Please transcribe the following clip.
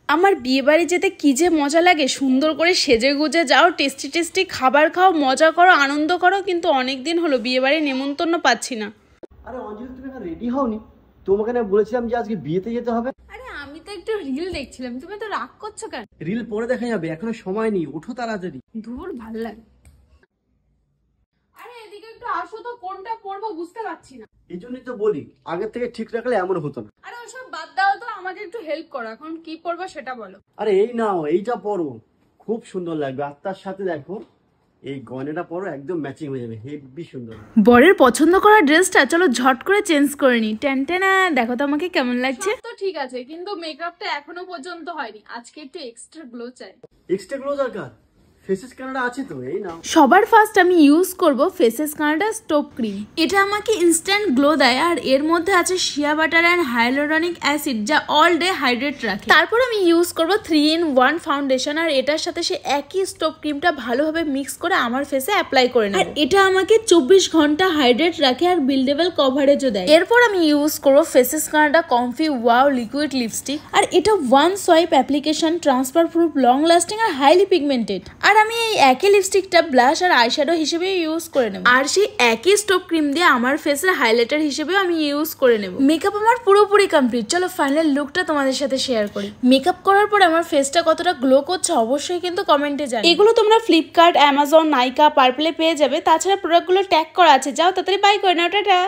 আমার বিয়ে বাড়ি যেতে কি যে মজা লাগে, সুন্দর করে সেজে গুজে যাও, টেস্টি টেস্টি খাবার খাও, মজা করো, আনন্দ করো। কিন্তু অনেকদিন হলো বিয়ে বাড়ি নেমন্তন্ন পাচ্ছি না। আরে অঞ্জলি, তুমি এখন রেডি হওনি? তোমাকে না বলেছিলাম যে আজকে বিয়েতে যেতে হবে। আরে আমি তো একটু রিল দেখছিলাম, তুমি তো রাগ করছো কেন? রিল পরে দেখা যাবে, এখনো সময় নেই, ওঠো তাড়াতাড়ি। ধুর, ভাল লাগে। আরে এদিকে একটু আসো তো, কোনটা পরবো বুঝতে পারছি না। এই জন্যই তো বলি আগে থেকে ঠিক রাখলে এমন হতো না। আরে ওসব বাদ দাও তো, আমাকে একটু হেল্প করো। এখন কি পরবো সেটা বলো। আরে এই নাও, এইটা পরো, খুব সুন্দর লাগবে। আর তার সাথে দেখো এই গয়নাটা পরো, একদম ম্যাচিং হয়ে যাবে, হেভি সুন্দর। বরের পছন্দ করা ড্রেসটা চলো ঝট করে চেঞ্জ করে নি। টেনটেনা, দেখো তো আমাকে কেমন লাগছে। তো ঠিক আছে, কিন্তু মেকআপটা এখনো পর্যন্ত হয়নি। আজকে একটু এক্সট্রা গ্লো চাই। এক্সট্রা গ্লো দরকার? ফেসেস কানাডা আছে তো, এই নাও। সবার ফার্স্ট আমি ইউজ করব ফেসেস কানাডা স্টোভ ক্রিম। এটা আমাকে ইনস্ট্যান্ট গ্লো দেয়, আর এর মধ্যে আছে shea butter and hyaluronic acid, যা অল ডে হাইড্রেট রাখে। তারপর আমি ইউজ করব 3-in-1 ফাউন্ডেশন, আর এটার সাথে সে একই স্টোভ ক্রিমটা ভালোভাবে মিক্স করে আমার ফেসে অ্যাপ্লাই করে নেব। আর এটা আমাকে 24 ঘন্টা হাইড্রেট রাখে আর বিল্ডেবল কভারেজও দেয়। এরপর আমি ইউজ করব Faces Canada comfy wow liquid lipstick, আর এটা one swipe application, transfer proof, long lasting আর হাইলি পিগমেন্টেড। আর আমি এই একই লিপস্টিকটা ব্লাশ আর আইশ্যাডো হিসেবে ইউজ করে নেব, আর সেই একই স্টোভ ক্রিম দিয়ে আমার ফেসের হাইলাইটার হিসেবেও আমি ইউজ করে নেব। মেকআপ আমার পুরোপুরি কমপ্লিট। চলো ফাইনাল লুকটা তোমাদের সাথে শেয়ার করি। মেকআপ করার পর আমার ফেসটা কতটা গ্লো করছে অবশ্যই কিন্তু কমেন্টে জানাও। এগুলো তোমরা ফ্লিপকার্ট, অ্যামাজন, নাইকা, পার্পলে পেয়ে যাবে। তাছাড়া প্রোডাক্টগুলো ট্যাগ করা আছে, যাও তাড়াতাড়ি বাই করে নাও। টাটা।